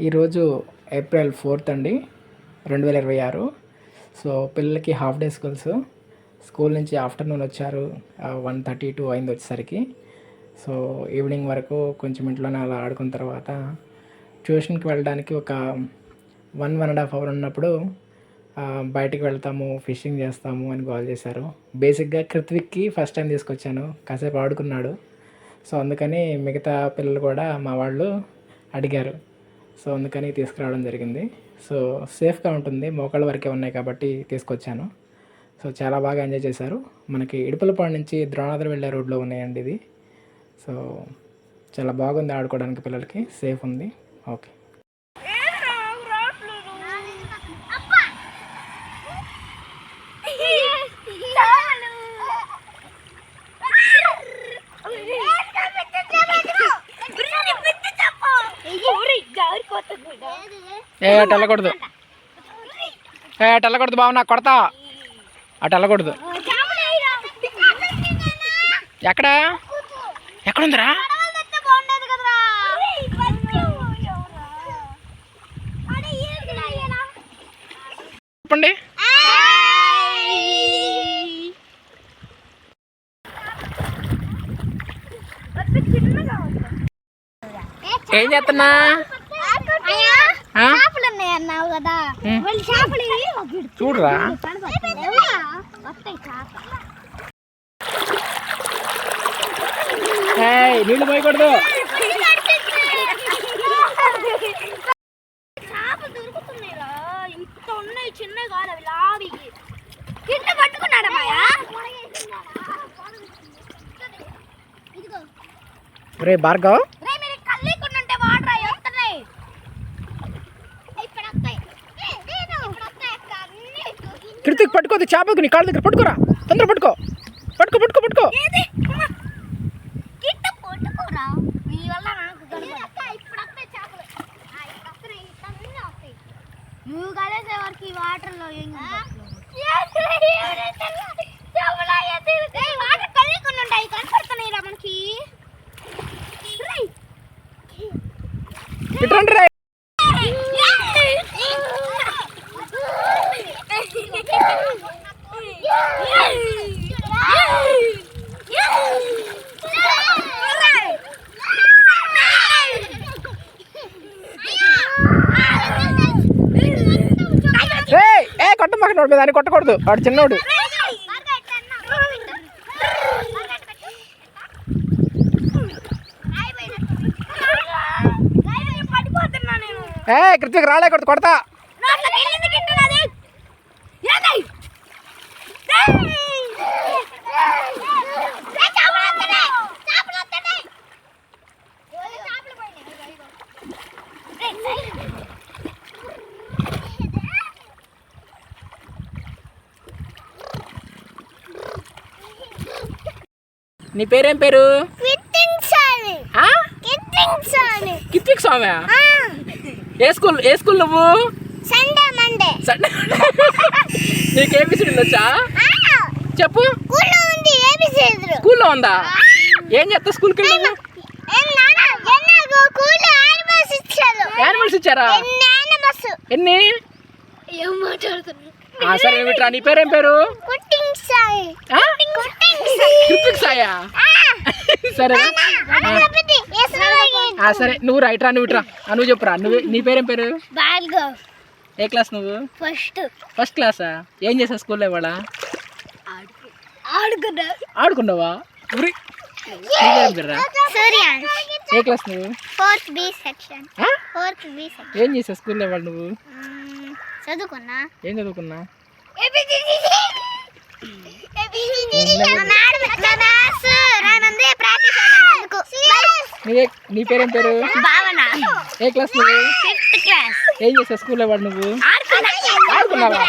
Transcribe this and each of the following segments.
ఈరోజు April 4th అండి 2026. So పిల్లలకి హాఫ్ డే స్కూల్ నుంచి ఆఫ్టర్నూన్ వచ్చారు. 1:32 అయింది వచ్చేసరికి. సో ఈవినింగ్ వరకు కొంచెం ఇంట్లోనే అలా ఆడుకున్న తర్వాత ట్యూషన్కి వెళ్ళడానికి ఒక 1.5 అవర్ ఉన్నప్పుడు బయటికి వెళ్తాము, ఫిషింగ్ చేస్తాము అని కాల్ చేశారు. బేసిక్గా కృత్విక్కి ఫస్ట్ టైం తీసుకొచ్చాను, కాసేపు ఆడుకున్నాడు. సో అందుకని మిగతా పిల్లలు కూడా మా వాళ్ళు అడిగారు. సో అందుకని తీసుకురావడం జరిగింది. సో సేఫ్గా ఉంటుంది, మోకాళ్ళ వరకే ఉన్నాయి కాబట్టి తీసుకొచ్చాను. సో చాలా బాగా ఎంజాయ్ చేశారు. మనకి ఇడుపులపాడు నుంచి ద్రోణాద్రి వెళ్ళే రోడ్లో ఉన్నాయండి ఇది. సో చాలా బాగుంది ఆడుకోవడానికి, పిల్లలకి సేఫ్ ఉంది. ఓకే. అటు వెళ్ళకూడదు, అటు వెళ్ళకూడదు బాబు, నాకు కొడతా. అటు వెళ్ళకూడదు. ఎక్కడుందిరా? చెప్పండి. ఏం చేస్తున్నా? చూడరా, నీళ్ళు పోయకూడదు. రే భార్గవ్, కృతిక్ పట్టుకోదు చేపకు, నీ కాళ్ళ దగ్గర పట్టుకోరా, తొందర పట్టుకో, పట్టుకో పట్టుకో పట్టుకో. ఇట్రండి రా. కొట్టమాక, దాన్ని కొట్టకూడదు, వాడు చిన్నోడు. కృతిక్ రాలేకూడదు, కొడతా. నీ పేరేం పేరు? కిత్విక్ స్వామి. ఏ స్కూల్ నువ్వు? సండే. నీకు ఏబిసిడీలు వచ్చా? చెప్పు. స్కూల్లో ఉందా? ఏం చేస్తా స్కూల్కి వెళ్ళి? యానిమల్స్ ఇచ్చారా? ఎన్ని? సరే విట్రా. నీ పేరేం పేరు? సాయా. సరే సరే, నువ్వు రైట్రా, నువ్వు ఇట్రా, నువ్వు చెప్పురా. నీ పేరేం పేరు? ఏ క్లాస్ నువ్వు? ఫస్ట్ క్లాసా? ఏం చేసావు స్కూల్లో ఇవాళ? ఆడుకున్నావా? ఏ క్లాస్ నువ్వు? 4th B section. ఏం చేసావు స్కూల్లో ఇవాళ నువ్వు? చదువుకున్నా. ఏం చదువుకున్నా? నీ పేరేం పేరు? ఏ క్లాస్ నువ్వు? 5th class. ఏం చేసావు స్కూల్లో వాడు నువ్వు? ఆడుకున్నావా?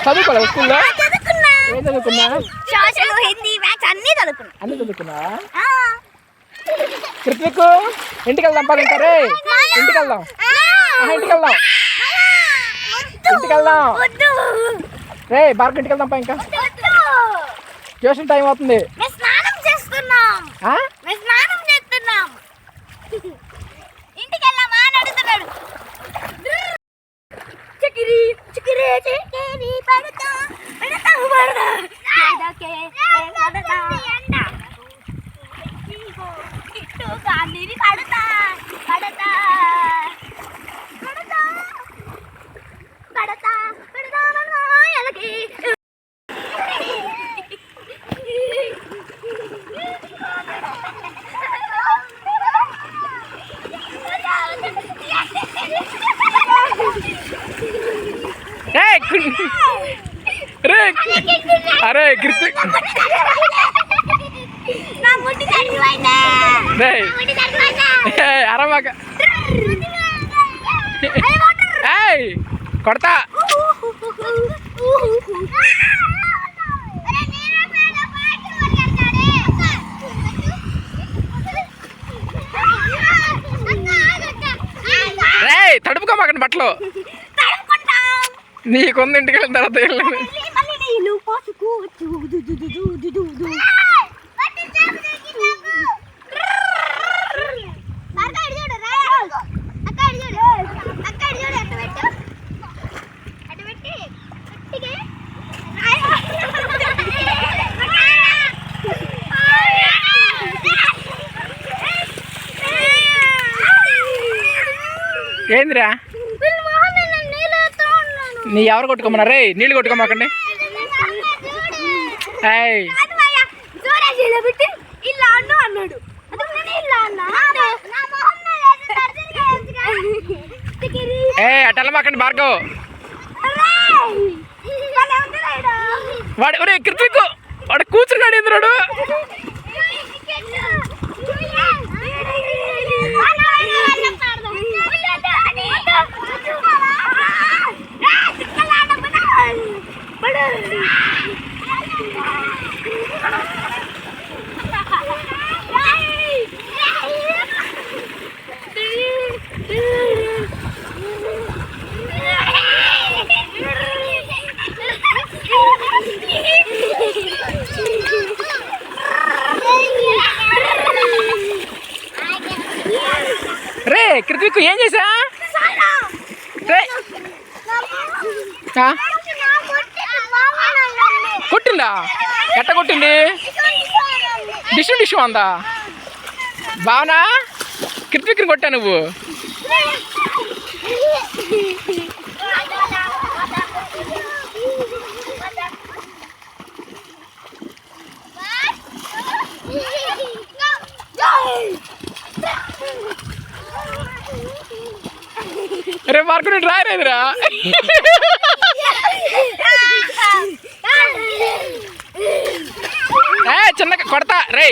చదువుకోలేవు స్కూల్లో? ఏం చదువుకున్నా? అన్ని చదువుకున్నావా? కృతిక్, ఇంటికి వెళ్దాం పద. ఇంకా రే, ఇంటికి వెళ్దాం. రే భార్గవ్, ఇంటికి వెళ్దాం. ఇంకా ట్యూషన్ టైం అవుతుంది. ఇంటికి వెళ్ళామా అని అడుగుతున్నాడు. అరే కృతిక్ అరమాక కొడతా తడుపుకోమాకండి బట్టలు నీకుంది ఇంటికి వెళ్ళిన తర్వాత ఏందిరా నీ ఎవరు కొట్టుకోమన్నా రే నీళ్ళు కొట్టుకోమాకండి అటెళ్ళమాకండి భార్గవ్ వాడు ఒరే కృతిక్ వాడు కూర్చున్నాడు ఎందురాడు రే కృతిక్ ఏం చేసా కొట్టిందా ఎట్ట కొట్టింది డిష్ అందా బావనా కృతిక్ని కొట్టా నువ్వు రే మార్కు నేను రాయలేదురా చిన్నగా కొడతా రే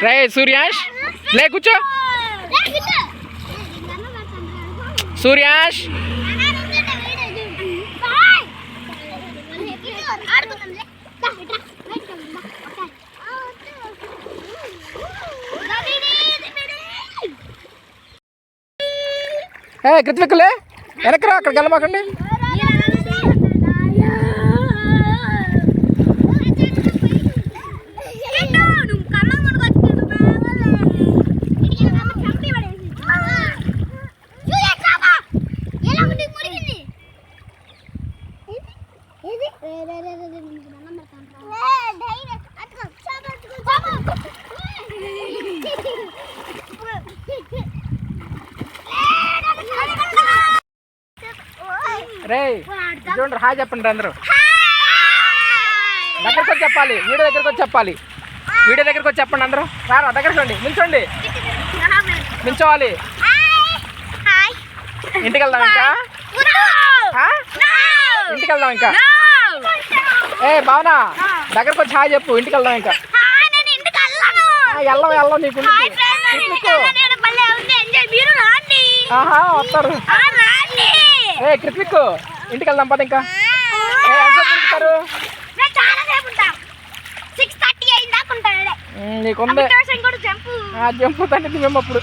రే సూర్యాష్ లే కూర్చో సూర్యాష్ కృతిక్లే వెనక్కి రా అక్కడికి వెళ్ళమాకండి రే చూడండి హాయ్ చెప్పండి అందరూ దగ్గరకు వచ్చి చెప్పాలి వీడియో దగ్గరకు వచ్చి చెప్పాలి వీడియో దగ్గరకు వచ్చి చెప్పండి అందరూ రారా దగ్గరకు రండి నిల్చోండి నిల్చోవాలి ఇంటికి వెళ్దాం ఇంకా ఇంటికి వెళ్దాం ఇంకా భావనా దగ్గరకు వచ్చి హాయ్ చెప్పు ఇంటికి వెళ్దాం ఇంకా వెళ్ళం నీకు వస్తారు కృతిక్ ఇంటికి వెళ్దాం పద ఇంకా నీకుంది జంపు తండ్రి మేము అప్పుడు